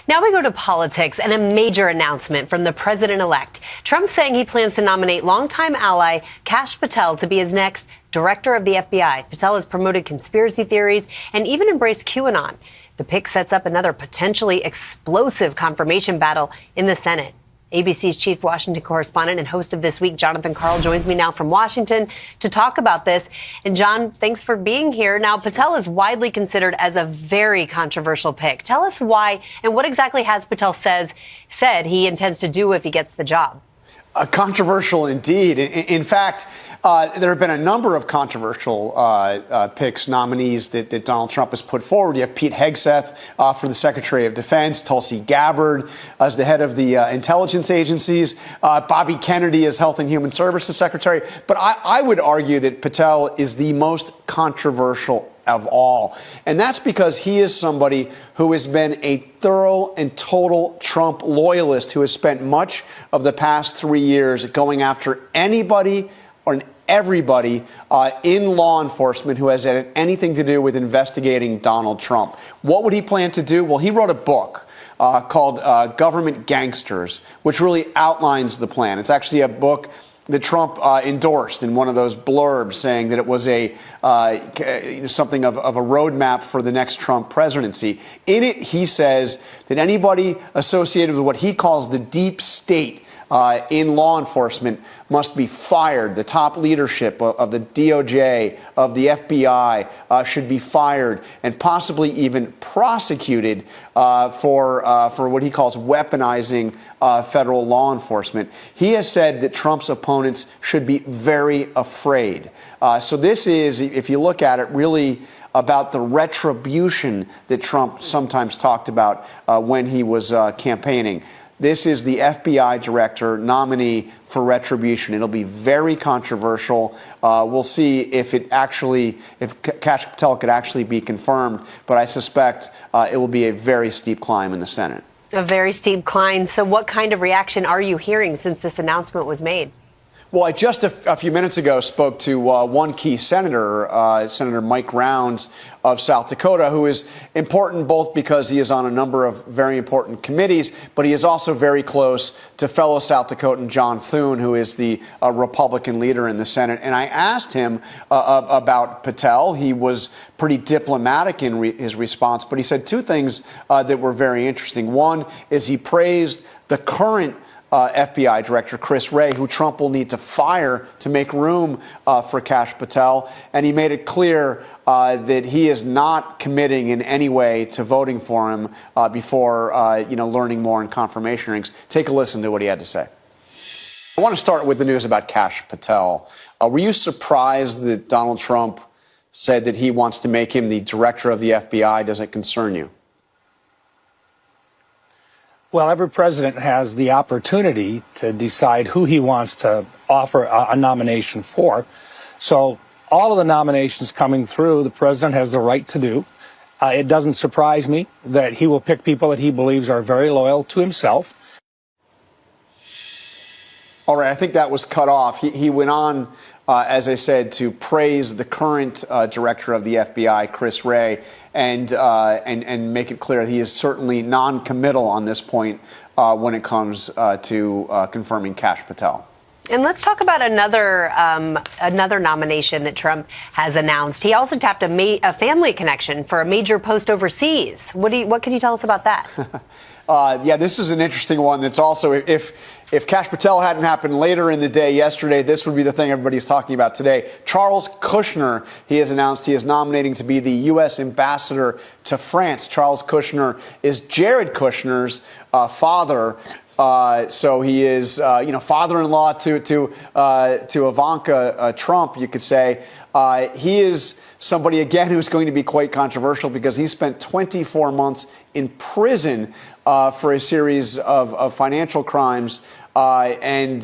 Now we go to politics and a major announcement from the president-elect. Trump saying he plans to nominate longtime ally Kash Patel to be his next director of the FBI. Patel has promoted conspiracy theories and even embraced QAnon. The pick sets up another potentially explosive confirmation battle in the Senate. ABC's chief Washington correspondent and host of This Week, Jonathan Karl, joins me now from Washington to talk about this. And John, thanks for being here. Now, Patel is widely considered as a very controversial pick. Tell us why and what exactly has Patel said he intends to do if he gets the job. Controversial indeed. In fact, there have been a number of controversial picks, nominees that Donald Trump has put forward. You have Pete Hegseth for the Secretary of Defense, Tulsi Gabbard as the head of the intelligence agencies, Bobby Kennedy as Health and Human Services Secretary. But I would argue that Patel is the most controversial of all. And that's because he is somebody who has been a thorough and total Trump loyalist who has spent much of the past 3 years going after anybody or everybody in law enforcement who has had anything to do with investigating Donald Trump. What would he plan to do? Well, he wrote a book called Government Gangsters, which really outlines the plan. It's actually a book that Trump endorsed in one of those blurbs, saying that it was something of a roadmap for the next Trump presidency. In it, he says that anybody associated with what he calls the deep state in law enforcement must be fired. The top leadership of the DOJ, of the FBI should be fired and possibly even prosecuted for what he calls weaponizing federal law enforcement. He has said that Trump's opponents should be very afraid. So this is, if you look at it, really about the retribution that Trump sometimes talked about when he was campaigning. This is the FBI director nominee for retribution. It'll be very controversial. We'll see if Kash Patel could actually be confirmed, but I suspect it will be a very steep climb in the Senate. A very steep climb. So what kind of reaction are you hearing since this announcement was made? Well, I just a few minutes ago spoke to one key senator, Senator Mike Rounds of South Dakota, who is important both because he is on a number of very important committees, but he is also very close to fellow South Dakotan John Thune, who is the Republican leader in the Senate. And I asked him about Patel. He was pretty diplomatic in his response, but he said two things that were very interesting. One is he praised the current FBI Director Chris Wray, who Trump will need to fire to make room for Kash Patel. And he made it clear that he is not committing in any way to voting for him before learning more in confirmation hearings. Take a listen to what he had to say. I want to start with the news about Kash Patel. Were you surprised that Donald Trump said that he wants to make him the director of the FBI? Does it concern you? Well, every president has the opportunity to decide who he wants to offer a nomination for. So all of the nominations coming through, the president has the right to do. It doesn't surprise me that he will pick people that he believes are very loyal to himself. All right, I think that was cut off. He went on, as I said, to praise the current director of the FBI, Chris Wray, and make it clear he is certainly non-committal on this point when it comes to confirming Kash Patel. And let's talk about another nomination that Trump has announced. He also tapped a family connection for a major post overseas. What can you tell us about that? Yeah, this is an interesting one. That's also, if Kash Patel hadn't happened later in the day yesterday, this would be the thing everybody's talking about today. Charles Kushner, he has announced he is nominating to be the U.S. ambassador to France. Charles Kushner is Jared Kushner's father. So he is, father-in-law to Ivanka Trump, you could say. He is somebody, again, who's going to be quite controversial because he spent 24 months in prison for a series of financial crimes. Again,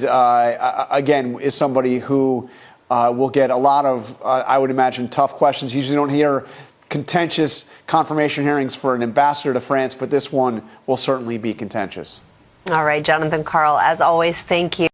is somebody who will get a lot of, I would imagine, tough questions. Usually don't hear contentious confirmation hearings for an ambassador to France, but this one will certainly be contentious. All right, Jonathan Karl, as always, thank you.